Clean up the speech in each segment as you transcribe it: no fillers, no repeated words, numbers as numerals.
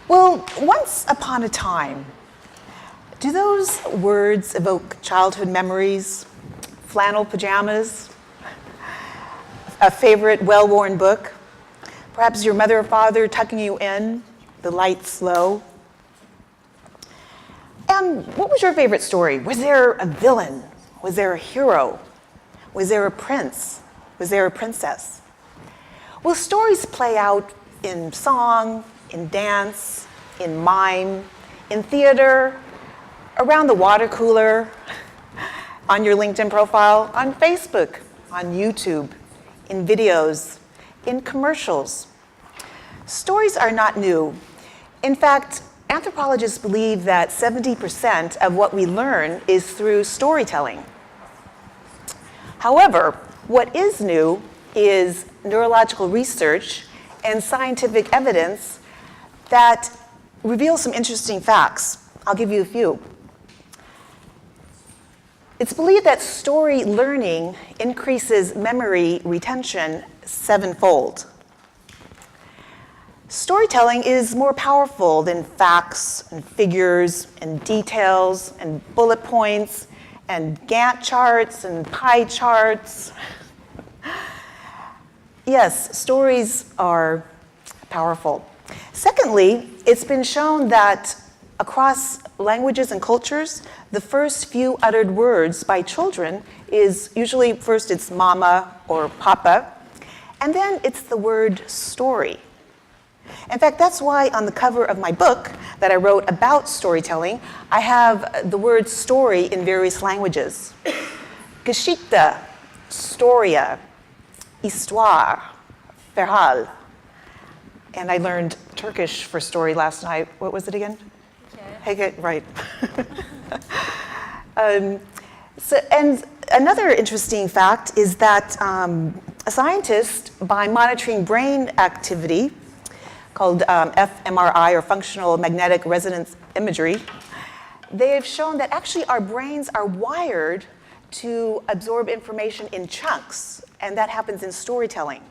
Well, once upon a time, do those words evoke childhood memories, flannel pajamas, a favorite well-worn book, perhaps your mother or father tucking you in, the lights low? And what was your favorite story? Was there a villain? Was there a hero? Was there a prince? Was there a princess? Well, stories play out in song, in dance, in mime, in theater, around the water cooler, on your LinkedIn profile, on Facebook, on YouTube, in videos, in commercials. Stories are not new. In fact, anthropologists believe that 70% of what we learn is through storytelling. However, what is new is neurological research and scientific evidence that reveals some interesting facts. I'll give you a few. It's believed that story learning increases memory retention 7-fold. Storytelling is more powerful than facts and figures and details and bullet points and Gantt charts and pie charts. Yes, stories are powerful. Secondly, it's been shown that across languages and cultures, the first few uttered words by children is usually first it's mama or papa, and then it's the word story. In fact, that's why on the cover of my book that I wrote about storytelling, I have the word story in various languages. Geschichte, Storia, Histoire, Verhaal. And I learned Turkish for story last night. What was it again? Hege, right. And another interesting fact is that a scientist, by monitoring brain activity, called fMRI, or functional magnetic resonance imagery, they have shown that actually our brains are wired to absorb information in chunks, and that happens in storytelling.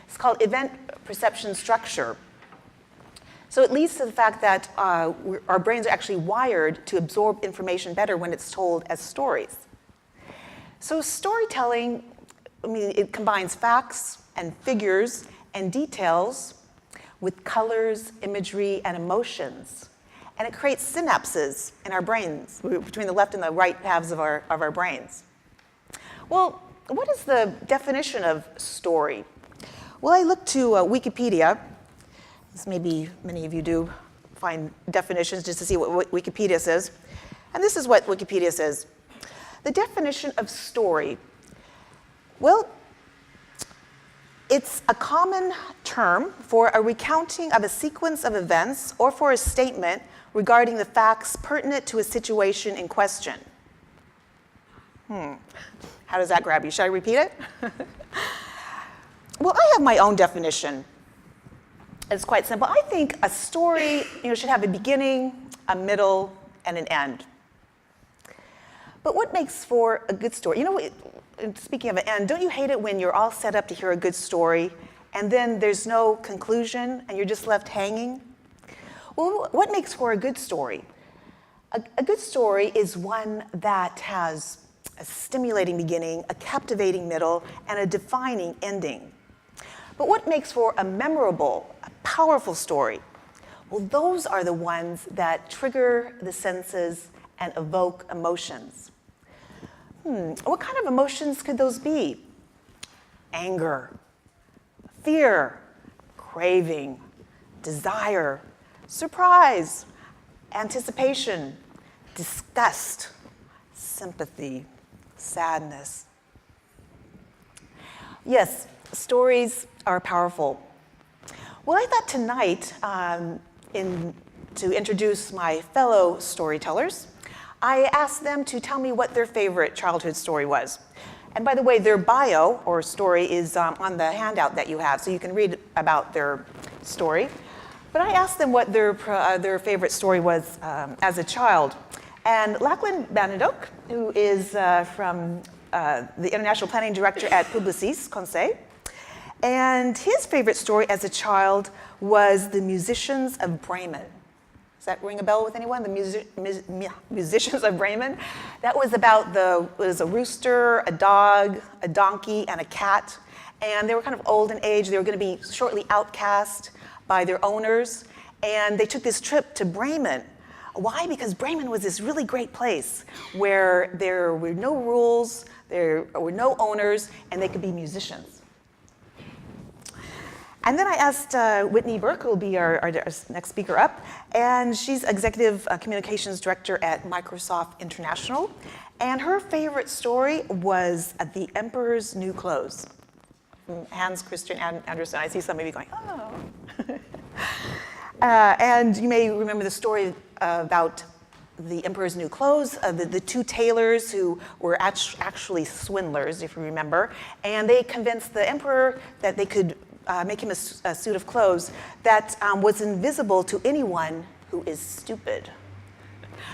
It's called event perception structure. So it leads to the fact that our brains are actually wired to absorb information better when it's told as stories. So storytelling, it combines facts and figures and details with colors, imagery, and emotions. And it creates synapses in our brains, between the left and the right halves of our brains. Well, what is the definition of story? Well, I looked to Wikipedia, as maybe many of you do find definitions just to see what Wikipedia says. And this is what Wikipedia says. The definition of story, well, it's a common term for a recounting of a sequence of events or for a statement regarding the facts pertinent to a situation in question. How does that grab you? Should I repeat it? Well, I have my own definition. It's quite simple. I think a story, should have a beginning, a middle, and an end. But what makes for a good story? Speaking of an end, don't you hate it when you're all set up to hear a good story and then there's no conclusion and you're just left hanging? Well, what makes for a good story? A good story is one that has a stimulating beginning, a captivating middle, and a defining ending. But what makes for a memorable, a powerful story? Well, those are the ones that trigger the senses and evoke emotions. What kind of emotions could those be? Anger, fear, craving, desire, surprise, anticipation, disgust, sympathy, sadness. Yes, stories are powerful. Well, I thought tonight, to introduce my fellow storytellers, I asked them to tell me what their favorite childhood story was. And by the way, their bio or story is on the handout that you have, so you can read about their story. But I asked them what their favorite story was as a child. And Lachlan Bernadette, who is from the International Planning Director at Publicis Conseil, And his favorite story as a child was The Musicians of Bremen. Does that ring a bell with anyone? The Musicians of Bremen? That was about it was a rooster, a dog, a donkey, and a cat. And they were kind of old in age. They were going to be shortly outcast by their owners. And they took this trip to Bremen. Why? Because Bremen was this really great place where there were no rules, there were no owners, and they could be musicians. And then I asked Whitney Burke, who will be our next speaker up, and she's Executive Communications Director at Microsoft International. And her favorite story was The Emperor's New Clothes. Hans Christian Andersen. I see some of you going, oh. And you may remember the story about the Emperor's New Clothes, the two tailors who were actually swindlers, if you remember, and they convinced the emperor that they could make him a suit of clothes that was invisible to anyone who is stupid.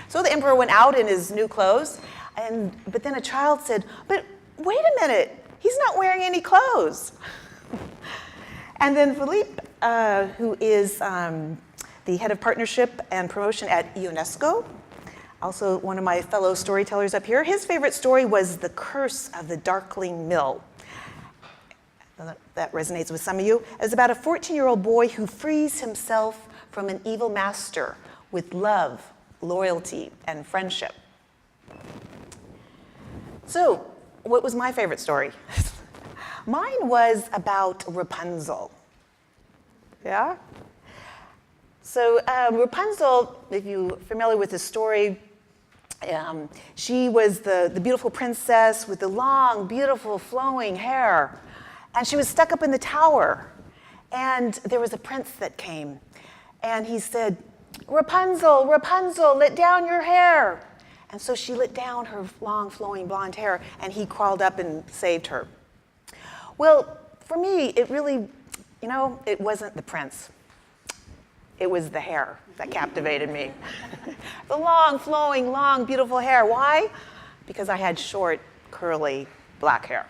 So the emperor went out in his new clothes, but then a child said, "But wait a minute, he's not wearing any clothes." And then Philippe, who is the head of partnership and promotion at UNESCO, also one of my fellow storytellers up here, his favorite story was The Curse of the Darkling Mill. That resonates with some of you. It was about a 14-year-old boy who frees himself from an evil master with love, loyalty, and friendship. So, what was my favorite story? Mine was about Rapunzel. Yeah? So Rapunzel, if you're familiar with the story, she was the beautiful princess with the long, beautiful, flowing hair. And she was stuck up in the tower. And there was a prince that came. And he said, "Rapunzel, Rapunzel, let down your hair." And so she let down her long, flowing blonde hair, and he crawled up and saved her. Well, for me, it really, it wasn't the prince. It was the hair that captivated me. The long, flowing, long, beautiful hair. Why? Because I had short, curly, black hair.